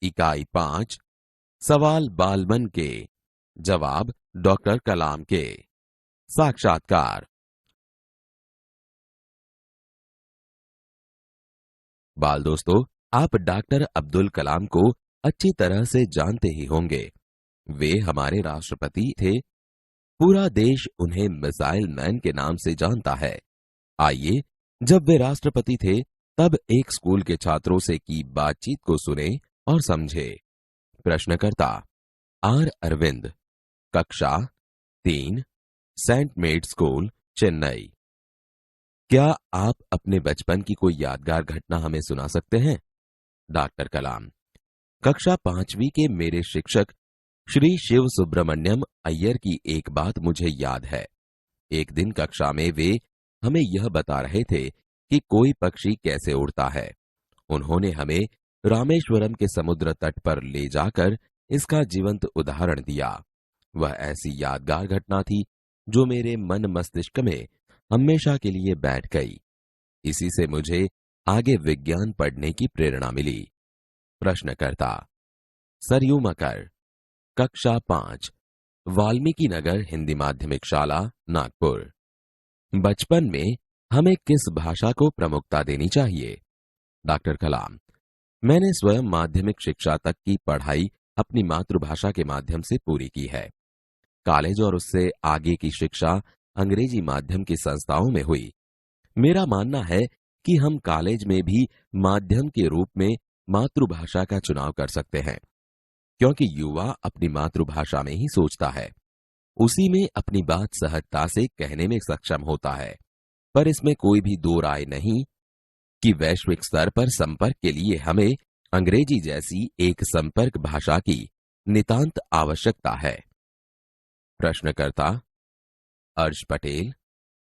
इकाई 5 सवाल बालमन के जवाब डॉक्टर कलाम के। साक्षात्कार। बाल दोस्तों, आप डॉक्टर अब्दुल कलाम को अच्छी तरह से जानते ही होंगे। वे हमारे राष्ट्रपति थे। पूरा देश उन्हें मिसाइल मैन के नाम से जानता है। आइए, जब वे राष्ट्रपति थे तब एक स्कूल के छात्रों से की बातचीत को सुने और समझे। प्रश्नकर्ता आर अरविंद, कक्षा 3, सेंट मेड स्कूल, चेन्नई। क्या आप अपने बचपन की कोई यादगार घटना हमें सुना सकते हैं? डॉक्टर कलाम, कक्षा 5वीं के मेरे शिक्षक श्री शिव सुब्रमण्यम अय्यर की एक बात मुझे याद है। एक दिन कक्षा में वे हमें यह बता रहे थे कि कोई पक्षी कैसे उड़ता है। उन्होंने हमें रामेश्वरम के समुद्र तट पर ले जाकर इसका जीवंत उदाहरण दिया। वह ऐसी यादगार घटना थी जो मेरे मन मस्तिष्क में हमेशा के लिए बैठ गई। इसी से मुझे आगे विज्ञान पढ़ने की प्रेरणा मिली। प्रश्नकर्ता सरयू मकर, कक्षा 5, वाल्मीकि नगर हिंदी माध्यमिक शाला, नागपुर। बचपन में हमें किस भाषा को प्रमुखता देनी चाहिए? डॉक्टर कलाम, मैंने स्वयं माध्यमिक शिक्षा तक की पढ़ाई अपनी मातृभाषा के माध्यम से पूरी की है। कॉलेज और उससे आगे की शिक्षा अंग्रेजी माध्यम की संस्थाओं में हुई। मेरा मानना है कि हम कॉलेज में भी माध्यम के रूप में मातृभाषा का चुनाव कर सकते हैं, क्योंकि युवा अपनी मातृभाषा में ही सोचता है, उसी में अपनी बात सहजता से कहने में सक्षम होता है। पर इसमें कोई भी दो राय नहीं कि वैश्विक स्तर पर संपर्क के लिए हमें अंग्रेजी जैसी एक संपर्क भाषा की नितांत आवश्यकता है। प्रश्नकर्ता अर्श पटेल,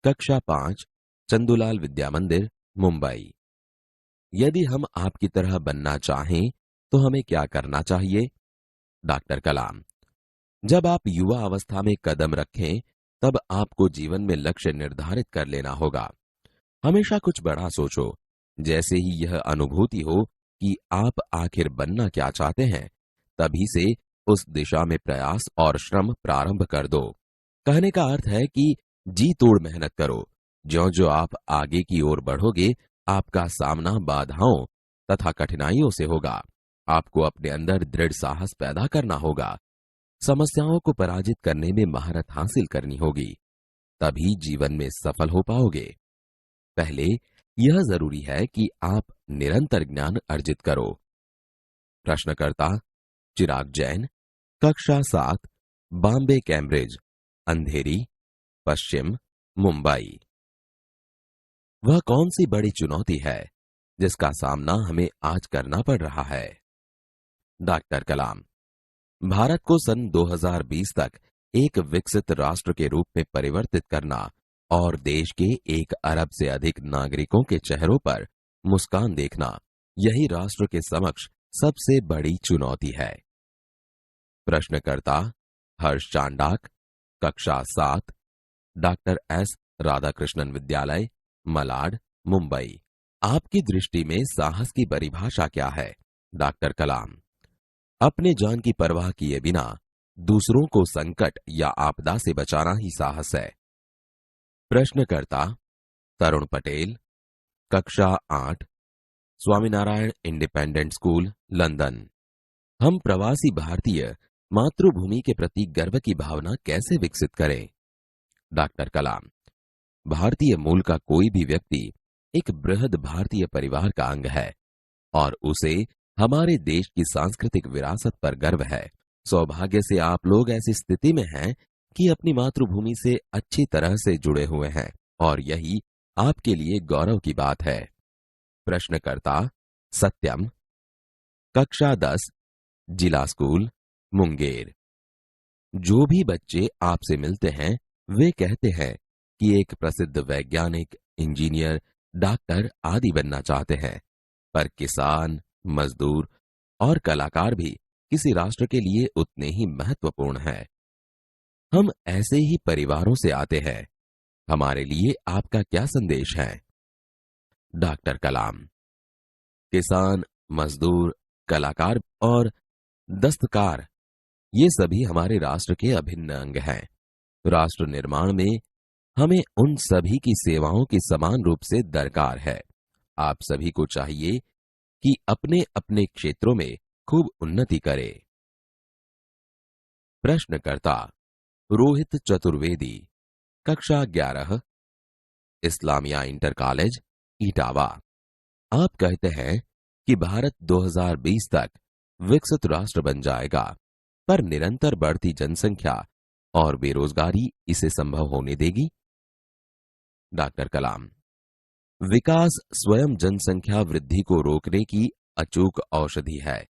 कक्षा 5, चंदूलाल विद्या मंदिर, मुंबई। यदि हम आपकी तरह बनना चाहें तो हमें क्या करना चाहिए? डॉक्टर कलाम, जब आप युवा अवस्था में कदम रखें तब आपको जीवन में लक्ष्य निर्धारित कर लेना होगा। हमेशा कुछ बड़ा सोचो। जैसे ही यह अनुभूति हो कि आप आखिर बनना क्या चाहते हैं, तभी से उस दिशा में प्रयास और श्रम प्रारंभ कर दो। कहने का अर्थ है कि जी तोड़ मेहनत करो। ज्यों-ज्यों आप आगे की ओर बढ़ोगे, आपका सामना बाधाओं तथा कठिनाइयों से होगा। आपको अपने अंदर दृढ़ साहस पैदा करना होगा। समस्याओं को पराजित करने में महारत हासिल करनी होगी, तभी जीवन में सफल हो पाओगे। पहले यह जरूरी है कि आप निरंतर ज्ञान अर्जित करो। प्रश्नकर्ता चिराग जैन, कक्षा 7, बॉम्बे कैम्ब्रिज, अंधेरी, पश्चिम, मुंबई। वह कौन सी बड़ी चुनौती है जिसका सामना हमें आज करना पड़ रहा है? डॉक्टर कलाम, भारत को सन 2020 तक एक विकसित राष्ट्र के रूप में परिवर्तित करना और देश के 1 अरब से अधिक नागरिकों के चेहरों पर मुस्कान देखना, यही राष्ट्र के समक्ष सबसे बड़ी चुनौती है। प्रश्नकर्ता हर्ष चांडाक, कक्षा 7, डॉक्टर एस राधाकृष्णन विद्यालय, मलाड, मुंबई। आपकी दृष्टि में साहस की परिभाषा क्या है? डॉक्टर कलाम, अपने जान की परवाह किए बिना दूसरों को संकट या आपदा से बचाना ही साहस है। प्रश्नकर्ता तरुण पटेल, कक्षा 8, स्वामीनारायण इंडिपेंडेंट स्कूल, लंदन। हम प्रवासी भारतीय मातृभूमि के प्रति गर्व की भावना कैसे विकसित करें? डॉक्टर कलाम, भारतीय मूल का कोई भी व्यक्ति एक बृहद भारतीय परिवार का अंग है और उसे हमारे देश की सांस्कृतिक विरासत पर गर्व है। सौभाग्य से आप लोग ऐसी स्थिति में हैं कि अपनी मातृभूमि से अच्छी तरह से जुड़े हुए हैं और यही आपके लिए गौरव की बात है। प्रश्नकर्ता सत्यम, कक्षा 10, जिला स्कूल, मुंगेर। जो भी बच्चे आपसे मिलते हैं वे कहते हैं कि एक प्रसिद्ध वैज्ञानिक, इंजीनियर, डॉक्टर आदि बनना चाहते हैं, पर किसान, मजदूर और कलाकार भी किसी राष्ट्र के लिए उतने ही महत्वपूर्ण हैं। हम ऐसे ही परिवारों से आते हैं। हमारे लिए आपका क्या संदेश है? डॉक्टर कलाम, किसान, मजदूर, कलाकार और दस्तकार, ये सभी हमारे राष्ट्र के अभिन्न अंग हैं। राष्ट्र निर्माण में हमें उन सभी की सेवाओं की समान रूप से दरकार है। आप सभी को चाहिए कि अपने अपने क्षेत्रों में खूब उन्नति करें। प्रश्नकर्ता रोहित चतुर्वेदी, कक्षा 11, इस्लामिया इंटर कॉलेज, इटावा। आप कहते हैं कि भारत 2020 तक विकसित राष्ट्र बन जाएगा, पर निरंतर बढ़ती जनसंख्या और बेरोजगारी इसे संभव होने देगी? डॉक्टर कलाम, विकास स्वयं जनसंख्या वृद्धि को रोकने की अचूक औषधि है।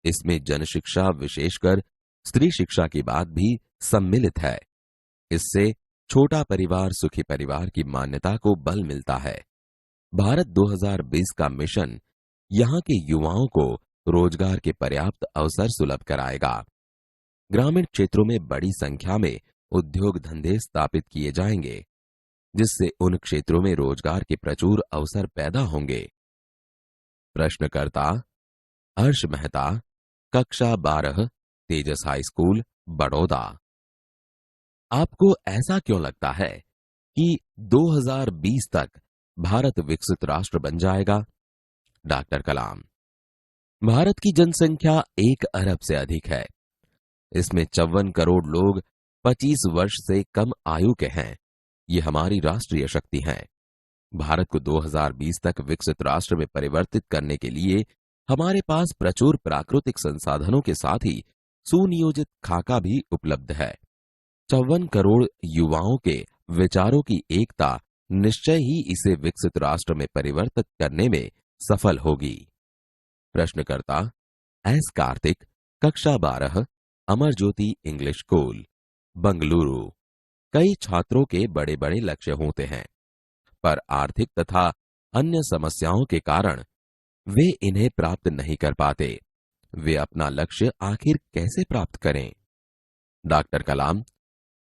इसमें जनशिक्षा, विशेषकर स्त्री शिक्षा की बात भी सम्मिलित है। इससे छोटा परिवार सुखी परिवार की मान्यता को बल मिलता है। भारत 2020 का मिशन यहां के युवाओं को रोजगार के पर्याप्त अवसर सुलभ कराएगा। ग्रामीण क्षेत्रों में बड़ी संख्या में उद्योग धंधे स्थापित किए जाएंगे, जिससे उन क्षेत्रों में रोजगार के प्रचुर अवसर पैदा होंगे। प्रश्नकर्ता हर्ष मेहता, कक्षा 12, तेजस हाई स्कूल, बड़ौदा। आपको ऐसा क्यों लगता है कि 2020 तक भारत विकसित राष्ट्र बन जाएगा? डॉक्टर कलाम, भारत की जनसंख्या 1 अरब से अधिक है। इसमें 54 करोड़ लोग 25 वर्ष से कम आयु के हैं। ये हमारी राष्ट्रीय शक्ति है। भारत को 2020 तक विकसित राष्ट्र में परिवर्तित करने के लिए हमारे पास प्रचुर प्राकृतिक संसाधनों के साथ ही सुनियोजित खाका भी उपलब्ध है। 54 करोड़ युवाओं के विचारों की एकता निश्चय ही इसे विकसित राष्ट्र में परिवर्तित करने में सफल होगी। प्रश्नकर्ता एस कार्तिक, कक्षा 12, अमर ज्योति इंग्लिश स्कूल, बंगलुरु। कई छात्रों के बड़े बड़े लक्ष्य होते हैं, पर आर्थिक तथा अन्य समस्याओं के कारण वे इन्हें प्राप्त नहीं कर पाते। वे अपना लक्ष्य आखिर कैसे प्राप्त करें? डॉक्टर कलाम,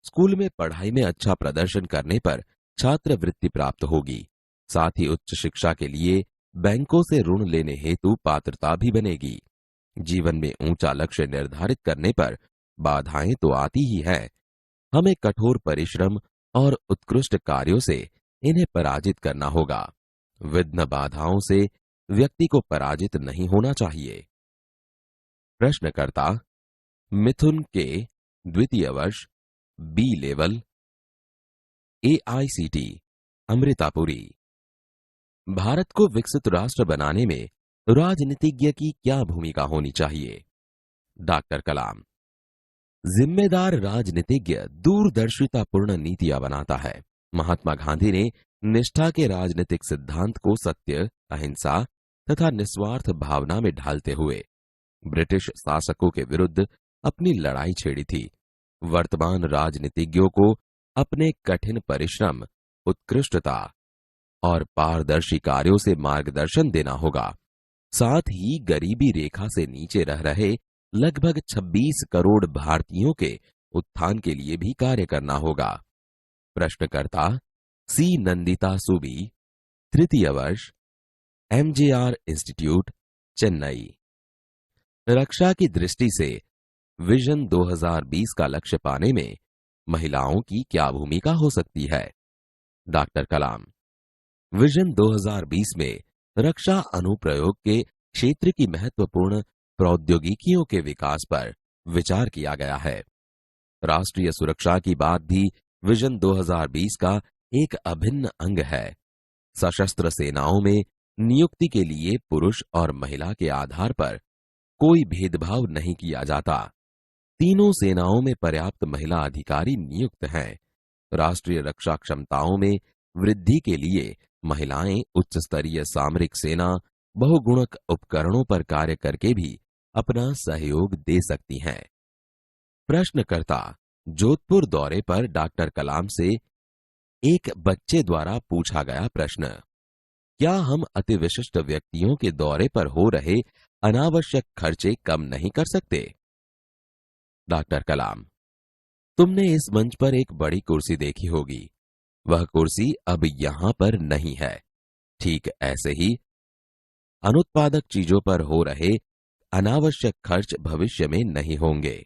स्कूल में पढ़ाई में अच्छा प्रदर्शन करने पर छात्रवृत्ति प्राप्त होगी। साथ ही उच्च शिक्षा के लिए बैंकों से ऋण लेने हेतु पात्रता भी बनेगी। जीवन में ऊंचा लक्ष्य निर्धारित करने पर बाधाएं तो आती ही हैं। हमें कठोर परिश्रम और उत्कृष्ट कार्यों से इन्हें पराजित करना होगा। विघ्न बाधाओं से व्यक्ति को पराजित नहीं होना चाहिए। प्रश्नकर्ता मिथुन के, द्वितीय वर्ष, बी लेवल, AICT, अमृतापुरी। भारत को विकसित राष्ट्र बनाने में राजनीतिज्ञ की क्या भूमिका होनी चाहिए? डॉक्टर कलाम, जिम्मेदार राजनीतिज्ञ दूरदर्शितापूर्ण नीतियां बनाता है। महात्मा गांधी ने निष्ठा के राजनीतिक सिद्धांत को सत्य, अहिंसा तथा निस्वार्थ भावना में ढालते हुए ब्रिटिश शासकों के विरुद्ध अपनी लड़ाई छेड़ी थी। वर्तमान राजनीतिज्ञों को अपने कठिन परिश्रम, उत्कृष्टता और पारदर्शी कार्यों से मार्गदर्शन देना होगा। साथ ही गरीबी रेखा से नीचे रह रहे लगभग 26 करोड़ भारतीयों के उत्थान के लिए भी कार्य करना होगा। प्रश्नकर्ता सी नंदिता सुबी, तृतीय वर्ष, MJR इंस्टीट्यूट, चेन्नई। रक्षा की दृष्टि से विजन 2020 का लक्ष्य पाने में महिलाओं की क्या भूमिका हो सकती है? डॉक्टर कलाम, विजन 2020 में रक्षा अनुप्रयोग के क्षेत्र की महत्वपूर्ण प्रौद्योगिकियों के विकास पर विचार किया गया है। राष्ट्रीय सुरक्षा की बात भी विजन 2020 का एक अभिन्न अंग है। सशस्त्र सेनाओं में नियुक्ति के लिए पुरुष और महिला के आधार पर कोई भेदभाव नहीं किया जाता। तीनों सेनाओं में पर्याप्त महिला अधिकारी नियुक्त हैं। राष्ट्रीय रक्षा क्षमताओं में वृद्धि के लिए महिलाएं उच्च स्तरीय सामरिक सेना बहुगुणक उपकरणों पर कार्य करके भी अपना सहयोग दे सकती हैं। प्रश्नकर्ता जोधपुर दौरे पर डॉक्टर कलाम से एक बच्चे द्वारा पूछा गया प्रश्न, क्या हम अति विशिष्ट व्यक्तियों के दौरे पर हो रहे अनावश्यक खर्चे कम नहीं कर सकते? डॉक्टर कलाम, तुमने इस मंच पर एक बड़ी कुर्सी देखी होगी। वह कुर्सी अब यहां पर नहीं है। ठीक ऐसे ही अनुत्पादक चीजों पर हो रहे अनावश्यक खर्च भविष्य में नहीं होंगे।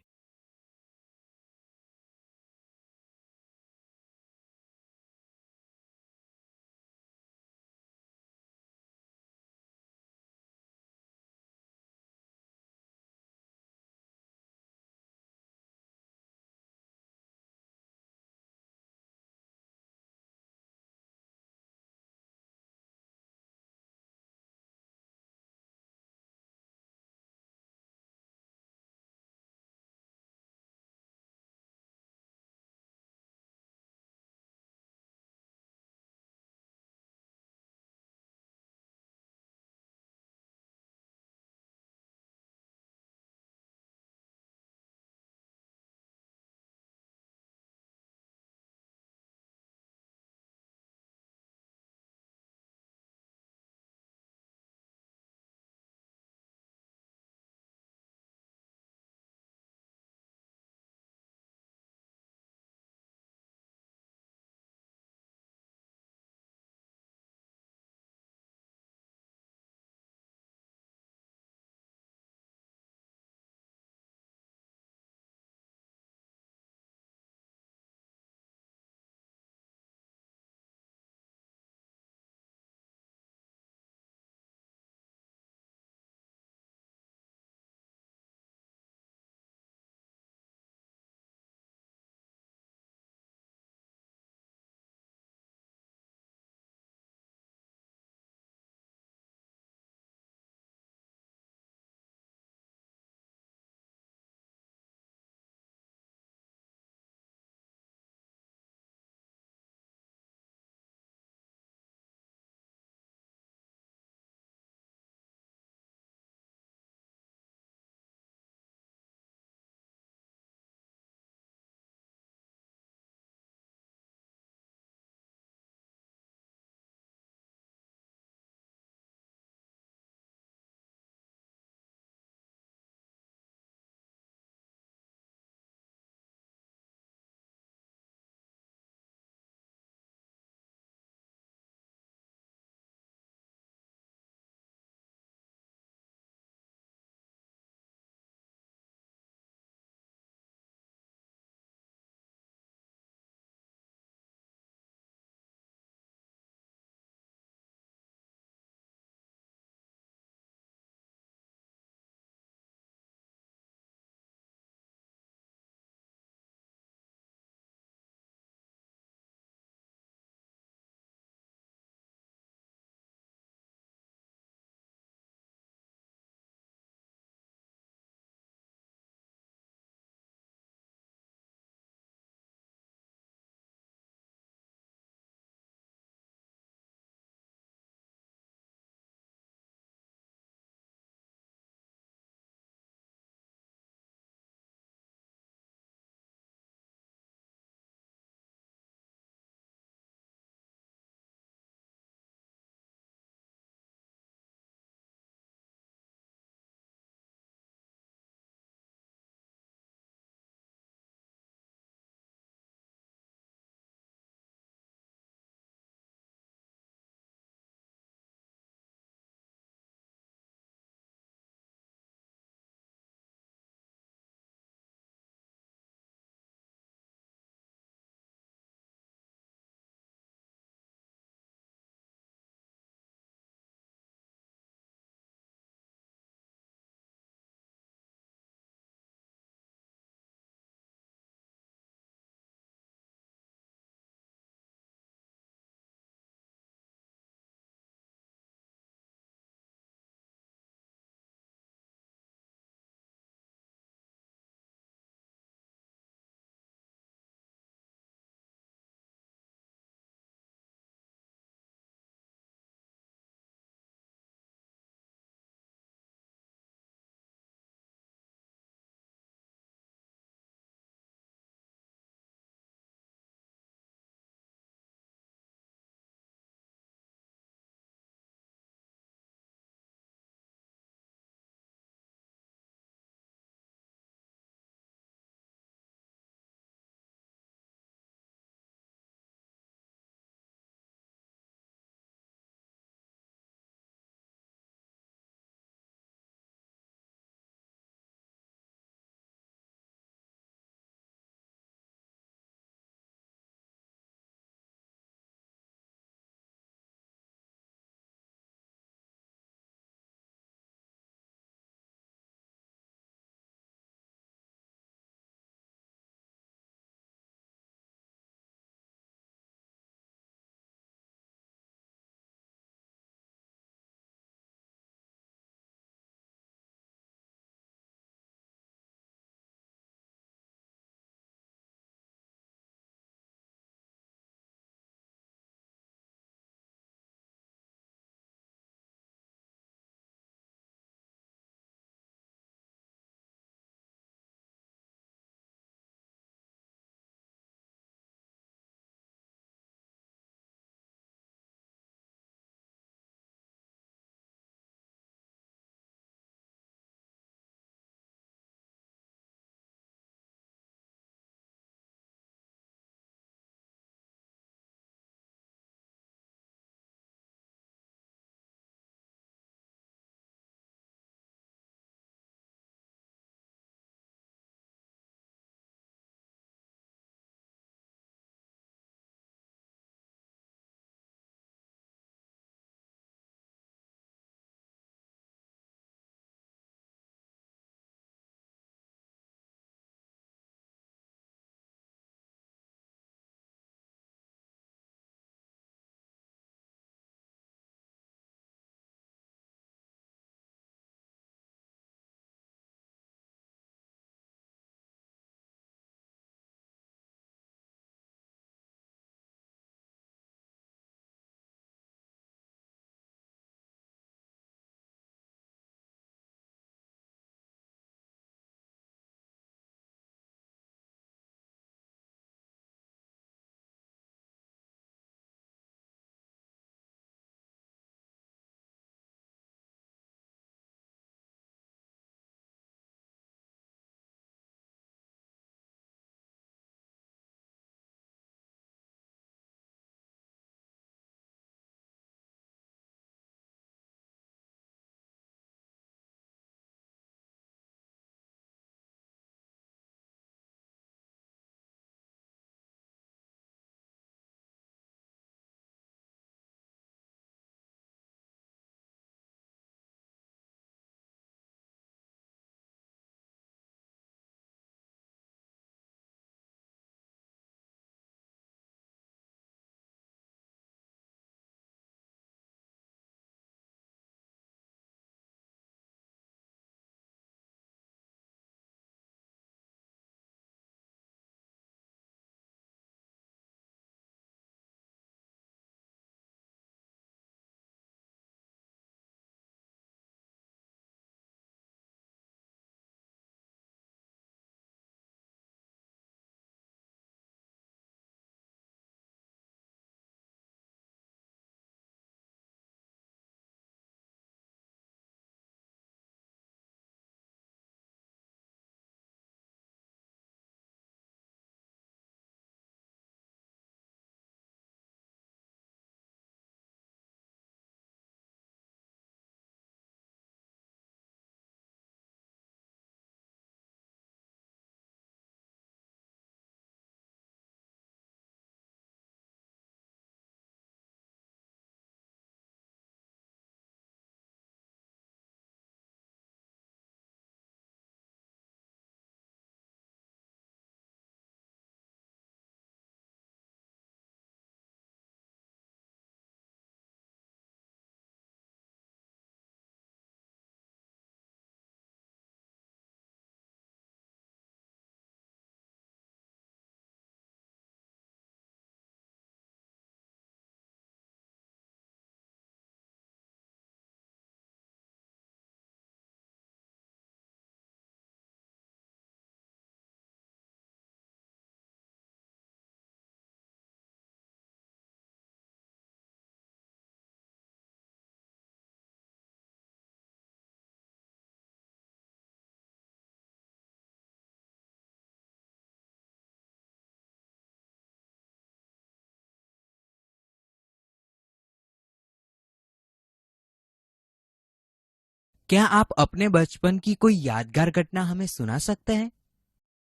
क्या आप अपने बचपन की कोई यादगार घटना हमें सुना सकते हैं?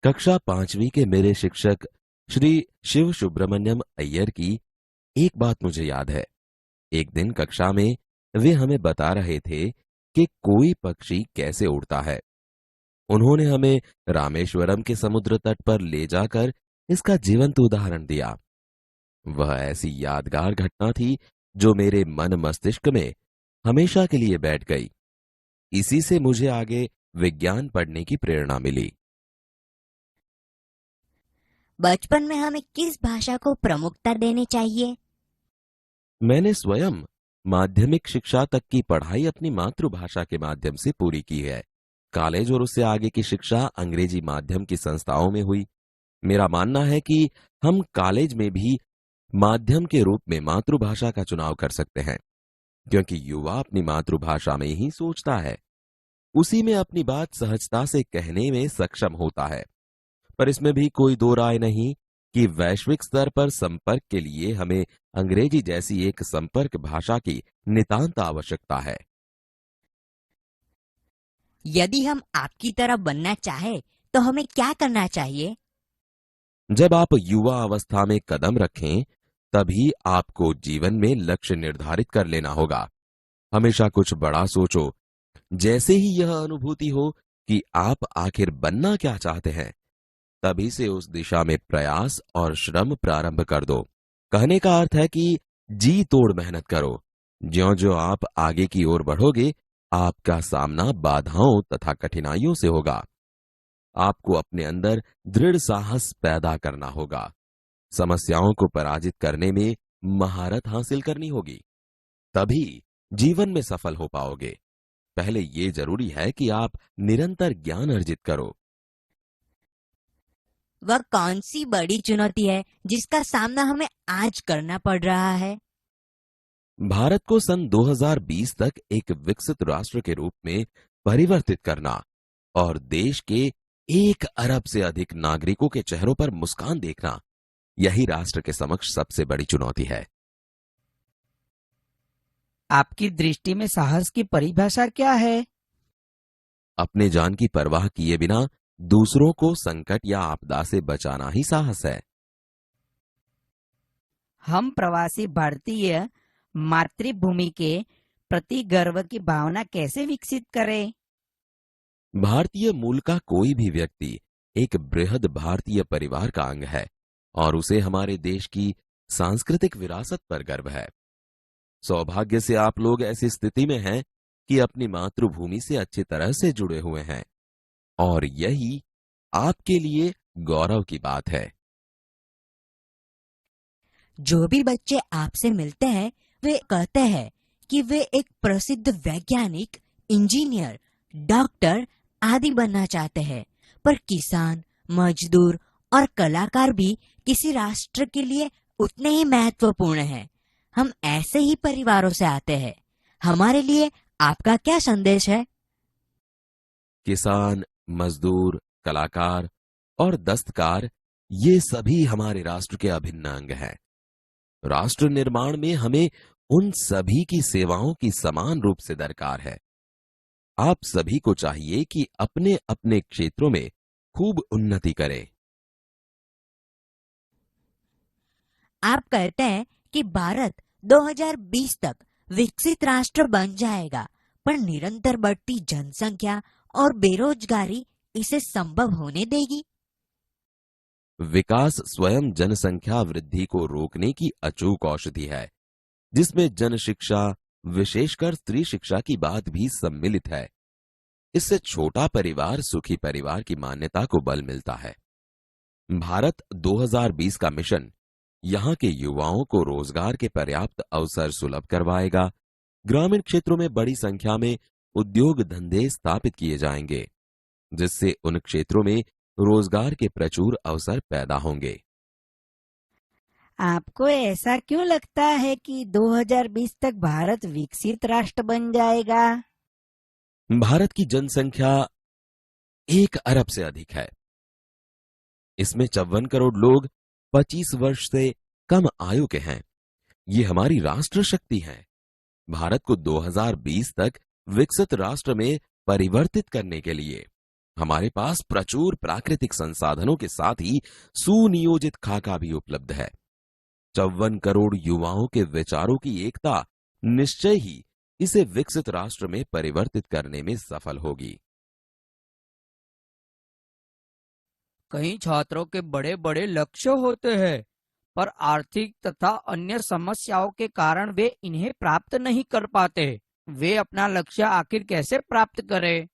कक्षा 5वीं के मेरे शिक्षक श्री शिव सुब्रमण्यम अय्यर की एक बात मुझे याद है। एक दिन कक्षा में वे हमें बता रहे थे कि कोई पक्षी कैसे उड़ता है। उन्होंने हमें रामेश्वरम के समुद्र तट पर ले जाकर इसका जीवंत उदाहरण दिया। वह ऐसी यादगार घटना थी जो मेरे मन मस्तिष्क में हमेशा के लिए बैठ गई। इसी से मुझे आगे विज्ञान पढ़ने की प्रेरणा मिली। बचपन में हमें किस भाषा को प्रमुखता देनी चाहिए? मैंने स्वयं माध्यमिक शिक्षा तक की पढ़ाई अपनी मातृभाषा के माध्यम से पूरी की है। कॉलेज और उससे आगे की शिक्षा अंग्रेजी माध्यम की संस्थाओं में हुई। मेरा मानना है कि हम कॉलेज में भी माध्यम के रूप में मातृभाषा का चुनाव कर सकते हैं, क्योंकि युवा अपनी मातृभाषा में ही सोचता है, उसी में अपनी बात सहजता से कहने में सक्षम होता है। पर इसमें भी कोई दो राय नहीं कि वैश्विक स्तर पर संपर्क के लिए हमें अंग्रेजी जैसी एक संपर्क भाषा की नितांत आवश्यकता है। यदि हम आपकी तरह बनना चाहे तो हमें क्या करना चाहिए? जब आप युवा अवस्था में कदम रखें, तभी आपको जीवन में लक्ष्य निर्धारित कर लेना होगा। हमेशा कुछ बड़ा सोचो। जैसे ही यह अनुभूति हो कि आप आखिर बनना क्या चाहते हैं, तभी से उस दिशा में प्रयास और श्रम प्रारंभ कर दो। कहने का अर्थ है कि जी तोड़ मेहनत करो। ज्यों-ज्यों आप आगे की ओर बढ़ोगे, आपका सामना बाधाओं तथा कठिनाइयों से होगा। आपको अपने अंदर दृढ़ साहस पैदा करना होगा। समस्याओं को पराजित करने में महारत हासिल करनी होगी, तभी जीवन में सफल हो पाओगे। पहले ये जरूरी है कि आप निरंतर ज्ञान अर्जित करो। वह कौन सी बड़ी चुनौती है जिसका सामना हमें आज करना पड़ रहा है? भारत को सन 2020 तक एक विकसित राष्ट्र के रूप में परिवर्तित करना और देश के 1 अरब से अधिक नागरिकों के चेहरों पर मुस्कान देखना, यही राष्ट्र के समक्ष सबसे बड़ी चुनौती है। आपकी दृष्टि में साहस की परिभाषा क्या है? अपने जान की परवाह किए बिना दूसरों को संकट या आपदा से बचाना ही साहस है। हम प्रवासी भारतीय मातृभूमि के प्रति गर्व की भावना कैसे विकसित करें? भारतीय मूल का कोई भी व्यक्ति एक बृहद भारतीय परिवार का अंग है और उसे हमारे देश की सांस्कृतिक विरासत पर गर्व है। सौभाग्य से आप लोग ऐसी स्थिति में हैं कि अपनी मातृभूमि से अच्छी तरह से जुड़े हुए हैं और यही आपके लिए गौरव की बात है। जो भी बच्चे आपसे मिलते हैं वे कहते हैं कि वे एक प्रसिद्ध वैज्ञानिक, इंजीनियर, डॉक्टर आदि बनना चाहते हैं। पर किसान, मजदूर और कलाकार भी किसी राष्ट्र के लिए उतने ही महत्वपूर्ण हैं। हम ऐसे ही परिवारों से आते हैं। हमारे लिए आपका क्या संदेश है? किसान, मजदूर, कलाकार और दस्तकार, ये सभी हमारे राष्ट्र के अभिन्न अंग हैं। राष्ट्र निर्माण में हमें उन सभी की सेवाओं की समान रूप से दरकार है। आप सभी को चाहिए कि अपने अपने क्षेत्रों में खूब उन्नति करें। आप कहते हैं कि भारत 2020 तक विकसित राष्ट्र बन जाएगा, पर निरंतर बढ़ती जनसंख्या और बेरोजगारी इसे संभव होने देगी? विकास स्वयं जनसंख्या वृद्धि को रोकने की अचूक औषधि है, जिसमें जन शिक्षा, विशेषकर स्त्री शिक्षा की बात भी सम्मिलित है। इससे छोटा परिवार सुखी परिवार की मान्यता को बल मिलता है। भारत 2020 का मिशन यहां के युवाओं को रोजगार के पर्याप्त अवसर सुलभ करवाएगा। ग्रामीण क्षेत्रों में बड़ी संख्या में उद्योग धंधे स्थापित किए जाएंगे, जिससे उन क्षेत्रों में रोजगार के प्रचुर अवसर पैदा होंगे। आपको ऐसा क्यों लगता है कि 2020 तक भारत विकसित राष्ट्र बन जाएगा? भारत की जनसंख्या 1 अरब से अधिक है। इसमें 54 करोड़ लोग 25 वर्ष से कम आयु के हैं। ये हमारी राष्ट्र शक्ति है। भारत को 2020 तक विकसित राष्ट्र में परिवर्तित करने के लिए हमारे पास प्रचुर प्राकृतिक संसाधनों के साथ ही सुनियोजित खाका भी उपलब्ध है। 54 करोड़ युवाओं के विचारों की एकता निश्चय ही इसे विकसित राष्ट्र में परिवर्तित करने में सफल होगी। कई छात्रों के बड़े बड़े लक्ष्य होते हैं, पर आर्थिक तथा अन्य समस्याओं के कारण वे इन्हें प्राप्त नहीं कर पाते। वे अपना लक्ष्य आखिर कैसे प्राप्त करें?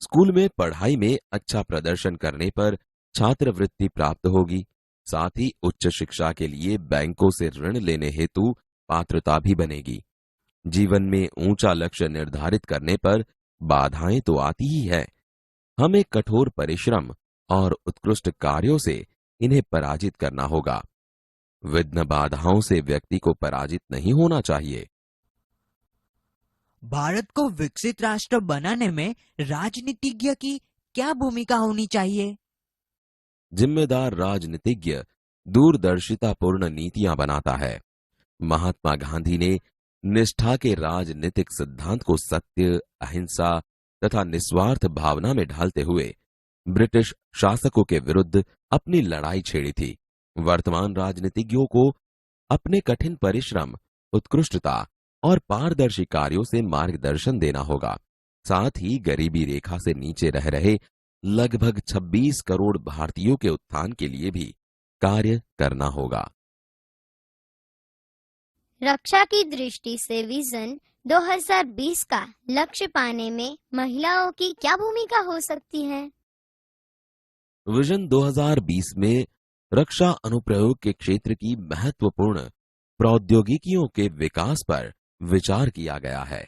स्कूल में पढ़ाई में अच्छा प्रदर्शन करने पर छात्रवृत्ति प्राप्त होगी। साथ ही उच्च शिक्षा के लिए बैंकों से ऋण लेने हेतु पात्रता भी बनेगी। जीवन में ऊंचा लक्ष्य निर्धारित करने पर बाधाएं तो आती ही है। हमें कठोर परिश्रम और उत्कृष्ट कार्यों से इन्हें पराजित करना होगा। विघ्न बाधाओं से व्यक्ति को पराजित नहीं होना चाहिए। भारत को विकसित राष्ट्र बनाने में राजनीतिज्ञ की क्या भूमिका होनी चाहिए? जिम्मेदार राजनीतिज्ञ दूरदर्शितापूर्ण नीतियां बनाता है। महात्मा गांधी ने निष्ठा के राजनीतिक सिद्धांत को सत्य, अहिंसा तथा निस्वार्थ भावना में ढालते हुए ब्रिटिश शासकों के विरुद्ध अपनी लड़ाई छेड़ी थी। वर्तमान राजनीतिज्ञों को अपने कठिन परिश्रम, उत्कृष्टता और पारदर्शी कार्यों से मार्गदर्शन देना होगा। साथ ही गरीबी रेखा से नीचे रह रहे लगभग 26 करोड़ भारतीयों के उत्थान के लिए भी कार्य करना होगा। रक्षा की दृष्टि से विजन 2020 का लक्ष्य पाने में महिलाओं की क्या भूमिका हो सकती है? विजन 2020 में रक्षा अनुप्रयोग के क्षेत्र की महत्वपूर्ण प्रौद्योगिकियों के विकास पर विचार किया गया है।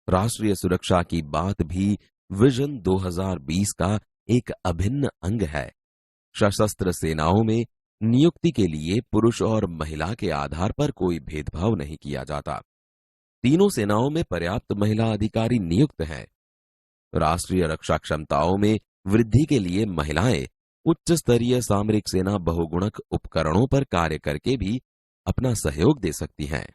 राष्ट्रीय सुरक्षा की बात भी विजन 2020 का एक अभिन्न अंग है। सशस्त्र सेनाओं में नियुक्ति के लिए पुरुष और महिला के आधार पर कोई भेदभाव नहीं किया जाता। तीनों सेनाओं में पर्याप्त महिला अधिकारी नियुक्त हैं। राष्ट्रीय रक्षा क्षमताओं में वृद्धि के लिए महिलाएं उच्च स्तरीय सामरिक सेना बहुगुणक उपकरणों पर कार्य करके भी अपना सहयोग दे सकती हैं।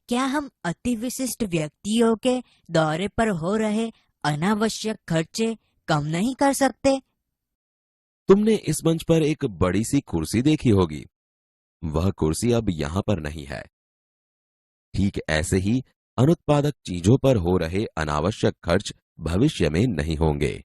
क्या हम अति विशिष्ट व्यक्तियों के दौरे पर हो रहे अनावश्यक खर्चे कम नहीं कर सकते? तुमने इस मंच पर एक बड़ी सी कुर्सी देखी होगी। वह कुर्सी अब यहां पर नहीं है। ठीक ऐसे ही अनुत्पादक चीजों पर हो रहे अनावश्यक खर्च भविष्य में नहीं होंगे।